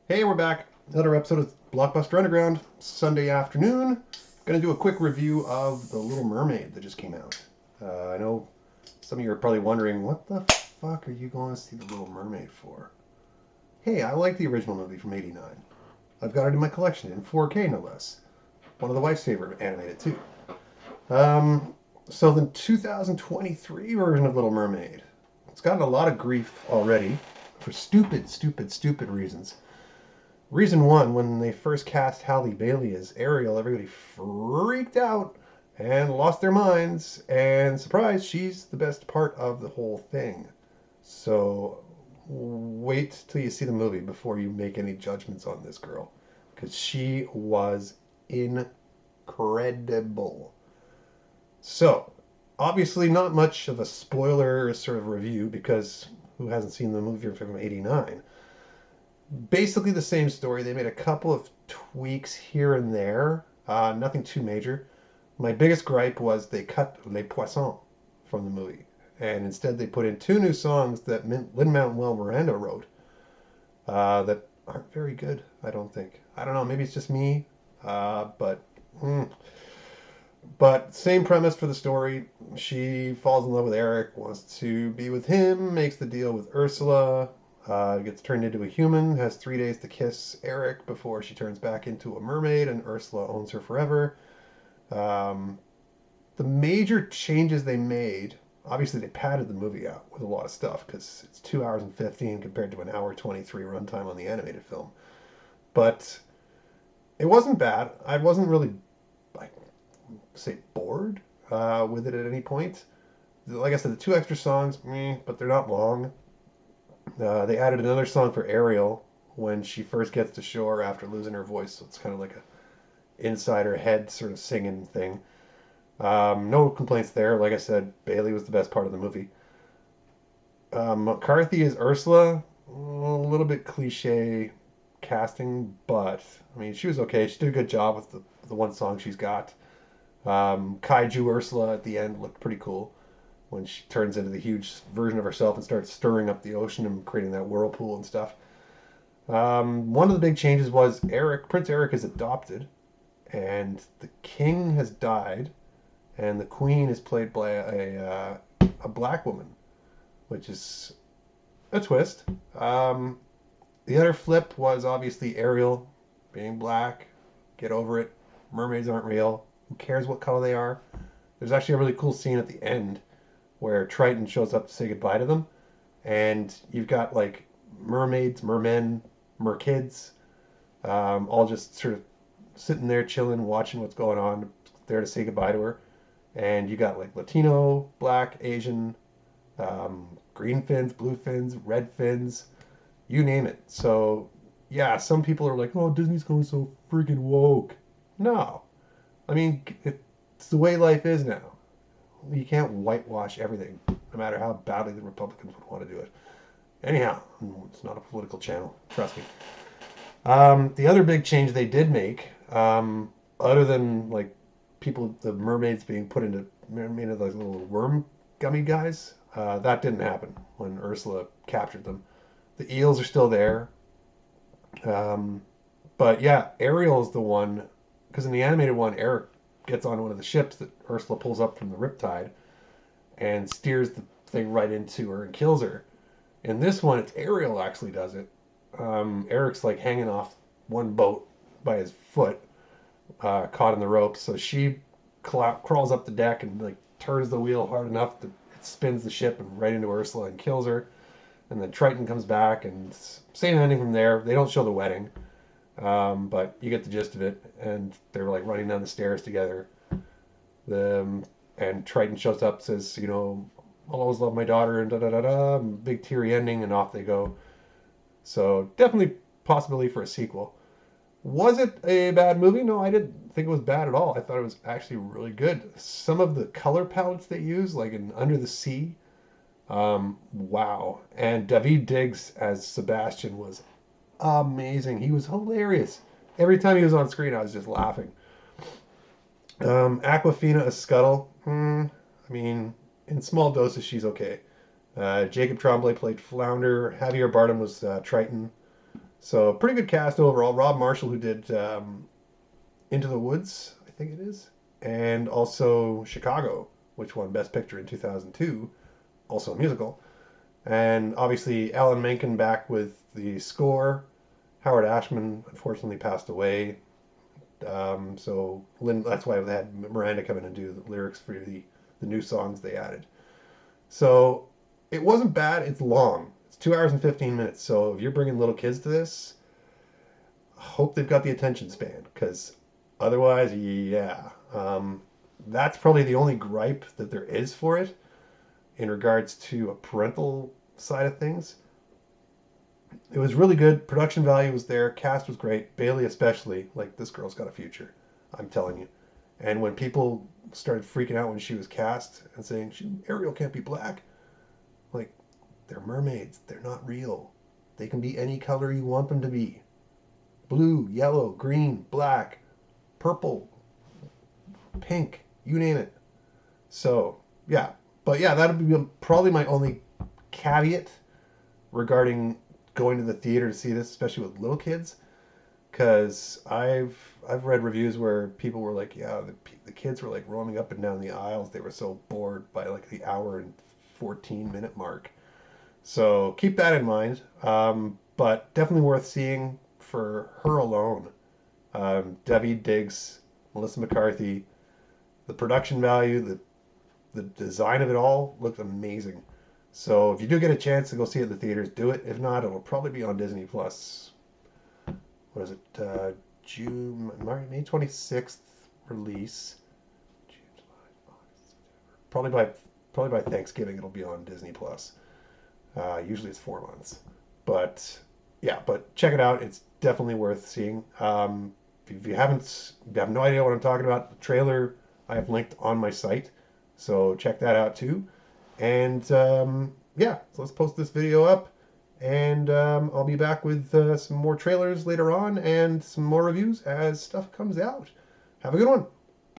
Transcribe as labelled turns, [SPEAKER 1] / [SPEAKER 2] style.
[SPEAKER 1] Hey, we're back. Another episode of Blockbuster Underground, Sunday afternoon. Gonna do a quick review of The Little Mermaid that just came out. I know some of you are probably wondering, what the fuck are you going to see The Little Mermaid for? Hey, I like the original movie from '89. I've got it in my collection in 4K no less. One of the wife's favorite animated too. Um, so the 2023 version of Little Mermaid. It's gotten a lot of grief already for stupid reasons. Reason one, when they first cast Halle Bailey as Ariel, everybody freaked out and lost their minds. And surprise, she's the best part of the whole thing. So wait till you see the movie before you make any judgments on this girl, because she was incredible. So, obviously, not much of a spoiler sort of review because who hasn't seen the movie from '89? Basically the same story. They made a couple of tweaks here and there, nothing too major. My biggest gripe was they cut Les Poissons from the movie, and instead they put in two new songs that Lin-Manuel Miranda wrote that aren't very good, I don't think. I don't know, maybe it's just me, but mm. But same premise for the story. She falls in love with Eric, wants to be with him, makes the deal with Ursula, gets turned into a human, has 3 days to kiss Eric before she turns back into a mermaid, and Ursula owns her forever. Um, the major changes they made, obviously they padded the movie out with a lot of stuff because it's 2 hours and 15 compared to an hour 23 runtime on the animated film. But it wasn't bad. I wasn't really, like, say, bored with it at any point. Like I said, the two extra songs, but they're not long. They added another song for Ariel when she first gets to shore after losing her voice, so it's kind of like a inside her head sort of singing thing. No complaints there. Like I said, Bailey was the best part of the movie. McCarthy is Ursula, a little bit cliche casting, but I mean she was okay. She did a good job with the one song she's got. Kaiju Ursula at the end looked pretty cool when she turns into the huge version of herself and starts stirring up the ocean and creating that whirlpool and stuff. One of the big changes was Prince Eric is adopted, and the king has died, and the queen is played by a black woman, which is a twist. The other flip was obviously Ariel being black. Get over it. Mermaids aren't real. Who cares what color they are? There's actually a really cool scene at the end where Triton shows up to say goodbye to them, and you've got like mermaids, mermen, merkids, all just sort of sitting there chilling, watching what's going on, there to say goodbye to her. And you got like Latino, black, Asian, green fins, blue fins, red fins, you name it. So yeah, some people are like, "Oh, Disney's going so freaking woke." No, I mean it's the way life is now. You can't whitewash everything, no matter how badly the Republicans would want to do it. Anyhow, it's not a political channel, trust me. The other big change they did make, other than like people, the mermaids being put into those little worm gummy guys, that didn't happen when Ursula captured them. The eels are still there, um, but yeah, Ariel's the one because in the animated one, Eric gets on one of the ships that Ursula pulls up from the riptide and steers the thing right into her and kills her. In this one, it's Ariel actually does it. Eric's like hanging off one boat by his foot, caught in the ropes. So she crawls up the deck and like turns the wheel hard enough that it spins the ship and right into Ursula and kills her. And then Triton comes back and same ending from there. They don't show the wedding, but you get the gist of it. And they're like running down the stairs together. The and Triton shows up, says, I'll always love my daughter, and da da da da. Big teary ending, and off they go. So definitely possibility for a sequel. Was it a bad movie? No, I didn't think it was bad at all. I thought it was actually really good. Some of the color palettes they use, like in Under the Sea, wow. And David Diggs as Sebastian was amazing. He was hilarious. Every time he was on screen, I was just laughing. Aquafina as Scuttle. I mean, in small doses, she's okay. Jacob Tremblay played Flounder. Javier Bardem was Triton. So pretty good cast overall. Rob Marshall, who did Into the Woods, I think it is, and also Chicago, which won Best Picture in 2002, also a musical. And obviously Alan Menken back with the score. Howard Ashman unfortunately passed away. So that's why they had Miranda come in and do the lyrics for the new songs they added. So it wasn't bad. It's long. It's 2 hours and 15 minutes. So if you're bringing little kids to this, hope they've got the attention span, because otherwise, yeah. That's probably the only gripe that there is for it in regards to a parental side of things. It was really good. Production value was there. Cast was great. Bailey especially. Like, this girl's got a future. I'm telling you. And when people started freaking out when she was cast and saying Ariel can't be black, like, they're mermaids. They're not real. They can be any color you want them to be. Blue, yellow, green, black, purple, pink, you name it. So, yeah. But yeah, that would be probably my only caveat regarding going to the theater to see this, especially with little kids, because I've read reviews where people were like, yeah, the kids were like roaming up and down the aisles. They were so bored by like the hour and 14-minute mark. So keep that in mind. But definitely worth seeing for her alone. Debbie Diggs, Melissa McCarthy, the production value, the design of it all looked amazing. So if you do get a chance to go see it in the theaters, do it. If not, it'll probably be on Disney Plus. What is it? May 26th release. June, July, August, September. Probably by Thanksgiving it'll be on Disney Plus. Usually it's 4 months, but yeah, but check it out. It's definitely worth seeing. If you have no idea what I'm talking about, the trailer I have linked on my site, so check that out too. And yeah, so let's post this video up, and I'll be back with some more trailers later on and some more reviews as stuff comes out. Have a good one.